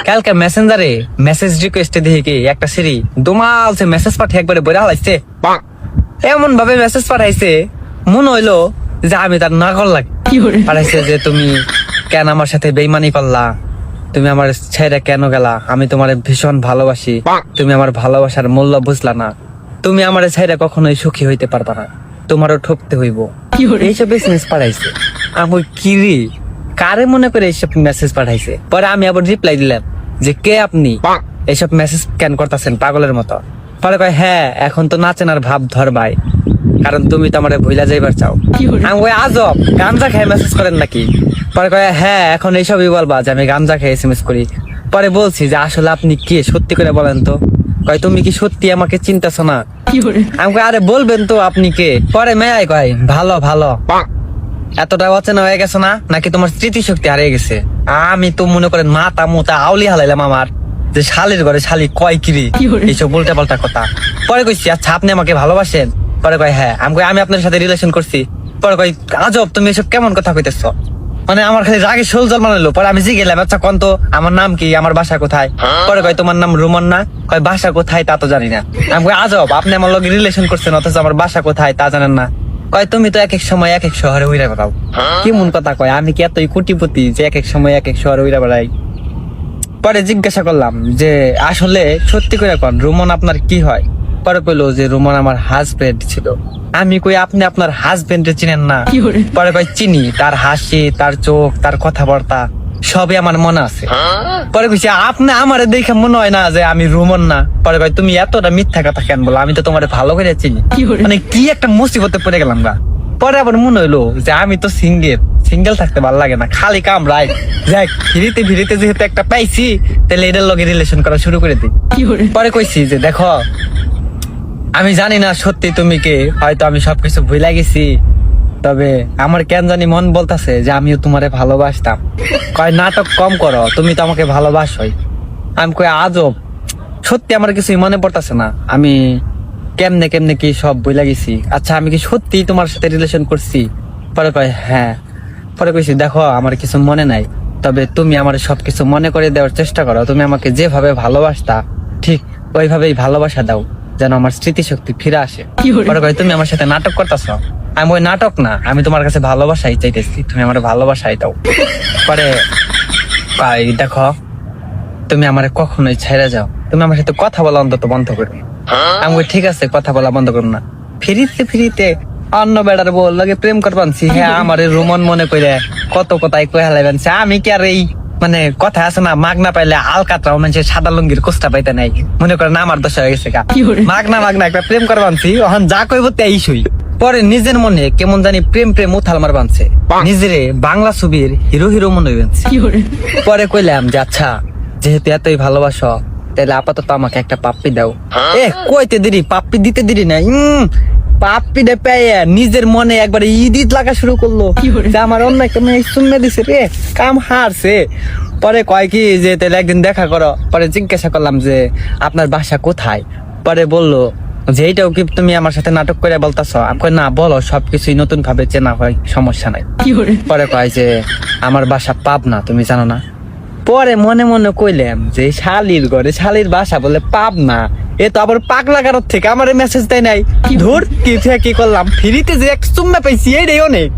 কালকে মেসেঞ্জারে মেসেজ রিকোয়েস্টে দেখে কি একটা সিরি দোমালছে মেসেজ পাঠিয়ে একবারে বইরা হালাইছে। এমন ভাবে মেসেজ পাঠাইছে মনে হইলো যে আমি তার নাগল লাগে। পাঠাইছে যে তুমি কেন আমার সাথে বেইমানি করলা, তুমি আমার ছেড়ে কেন গেলা, আমি তোমার ভীষণ ভালোবাসি, তুমি আমার ভালোবাসার মূল্য বুঝলা না, তুমি আমার ছেড়ে কখনোই সুখী হইতে পারবা না, তোমারও ঠকতে হইব। এইসব মেসেজ পাঠাইছে। আমি কিরি কারে মনে করে এইসব মেসেজ পাঠাইছে। পরে আমি আবার রিপ্লাই দিলাম যে কে আপনি, এইসব মেসেজ কেন করতেছেন পাগলের মতো। পরে কয় হ্যাঁ এখন তো নাচেন আর ভাব ধর ভাই, কারণ তুমি তো আমার ভুলা যাইবার চাও। আমি কই আজব গাঞ্জা খেয়ে মেসেজ করেন নাকি? পরে কয় হ্যাঁ এখন এইসবই বলবা যে আমি গাঞ্জা খেয়ে এসএমএস করি। পরে বলছি যে আসলে আপনি কে সত্যি করে বলেন তো। কয় তুমি কি সত্যি আমাকে চিন্তাছো না? আমি কই আরে বলবেন তো আপনি কে। পরে মেয়াই কয় ভালো ভালো, এতটা অচেনা হয়ে গেছে না নাকি তোমার স্মৃতিশক্তি হারিয়ে গেছে? আমি তো মনে করেন মাথা মোতা আউলি হালাইলাম আমার, যে শালির ঘরে শালি কয় কিরি এইসব উল্টা পাল্টা কথা। পরে কইছি আচ্ছা আপনি আমাকে ভালোবাসেন? পরে কয় হ্যাঁ। আমি কই আমি আপনার সাথে রিলেশন করছি। পরে কয় আজব তুমি এসব কেমন কথা কইতেছ, মানে আমার খালি রাগে শোল জল মানাইলো। পরে আমি জিগেলাম আচ্ছা কোন তো আমার নাম কি, আমার বাসা কোথায়? পরে কয় তোমার নাম রুমন না? কয় বাসা কোথায় তা তো জানি না। আমি কই আজব আপনি আমার লগে রিলেশন করছেন অথচ আমার বাসা কোথায় তা জানেন না? কয় তুমি তো এক এক সময় এক এক শহরে উইরা বেড়াও। কি মন কথা কয়, আমি কি এতই কোটিপতি যে এক এক সময় এক এক শহরে উইরা বেড়াই? পরে জিজ্ঞাসা করলাম যে আসলে সত্যি করে কোন রুমন আপনার কি হয়? পরে কইলো যে রুমন আমার হাজবেন্ড ছিল। আমি কই আপনি আপনার হাজবেন্ডে চিনেন না? পরে কই চিনি, তার হাসি, তার চোখ, তার কথাবার্তা সবই আমার মনে আছে। পরে কইছি আপনি আমারে দেখে মনে হয় না যে আমি রুমন না? পরে কই তুমি এতটা মিথ্যা কথা কেন বলো, আমি তো তোমারে ভালো করে চিনি। মানে কি একটা মুসিবতে পড়ে গেলাম গা। পরে আবার মনে হইলো যে আমি তো সিঙ্গেল থাকতে ভালো লাগে না, খালি কামড়াই যাক ভিড়িতে যেহেতু একটা পাইছি তাহলে এটার লগে রিলেশন করা শুরু করে দিই। পরে কইছি যে দেখো আমি জানি না সত্যি তুমি কে, হয়তো আমি সবকিছু ভুলে গেছি, তবে আমার কেন জানি মন বলতাছে যে আমিও তোমারে ভালোবাসতাম। কয় নাটক কম করো, তুমি তো আমাকে ভালোবাসোই। আমি কই আজব সত্যি আমার কিছুই মনে পড়তাছে না, আমি কেমনে কেমনে কি সব ভুলে গেছি। আচ্ছা আমি কি সত্যি তোমার সাথে রিলেশন করছি? পরে কয় হ্যাঁ। পরে কইছি দেখো আমার কিছু মনে নাই, তবে তুমি আমার সবকিছু মনে করে দেওয়ার চেষ্টা করো, তুমি আমাকে যেভাবে ভালোবাসতা ঠিক ওইভাবেই ভালোবাসা দাও যেন আমার স্মৃতিশক্তি ফিরে আসে। পরে কয় তুমি আমার সাথে নাটক করতেছ? আমি ওই নাটক না, আমি তোমার কাছে ভালোবাসাই চাইতেছি, তুমি আমার ভালোবাসাই দাও। পরে কয় দেখো তুমি আমার কখনোই ছেড়ে যাও, তুমি আমার সাথে কথা বলা অন্তত বন্ধ করবে। আমি কই ঠিক আছে কথা বলা বন্ধ করবো না। ফিরিতে অন্য বেড়ার বল লাগে প্রেম করবানছি। হ্যাঁ আমার রুমন মনে করে কত কথাই কয়ে হালাইবানছে। আমি কি আর এই মানে কথা আছে না মাগনা পাইলে আলকাতরাও মানুষের সাদা লুঙ্গির কোস্টা পাইতে নাই মনে করেন আমার দশা হয়ে গেছে গা। মাগনা একটা প্রেম করবানছি, এখন যা কইব তাই সই। পরে নিজের মনে কেমন জানি প্রেম উথাল মার বানছে, নিজেরে বাংলা ছবির হিরো মনে হইছে। পরে কইলাম যে আচ্ছা যেহেতু এতই ভালোবাসো তাহলে আপাতত আমাকে একটা পাপ্পি দাও। কইতে দেরি পাপ্পি দিতে দেরি নাই, পাপ্পিটা পেয়ে নিজের মনে একবার ইদিত লাগা শুরু করলো যে আমার অন্য একটা মেয়ে শুনে দিছে রে, কাম হারছে। পরে কয় কি যে তাহলে একদিন দেখা করো। পরে জিজ্ঞাসা করলাম যে আপনার বাসা কোথায়? পরে বললো যে এইটাও কি তুমি আমার সাথে নাটক করে বলতেছ? আমি কই না বলো, সবকিছুই নতুন ভাবে চেনা হয়, সমস্যা নাই। পরে কয় যে আমার বাসা পাবনা, তুমি জানো না? পরে মনে মনে কইলাম যে শালির ঘরে শালির বাসা বলে পাবনা, এ তো আবার পাগলা কারোর থেকে আমার মেসেজ দেয় নাই। ধুর কি করলাম, ফ্রিতে যে এক চুম্মা পাইছি এইটাই অনেক।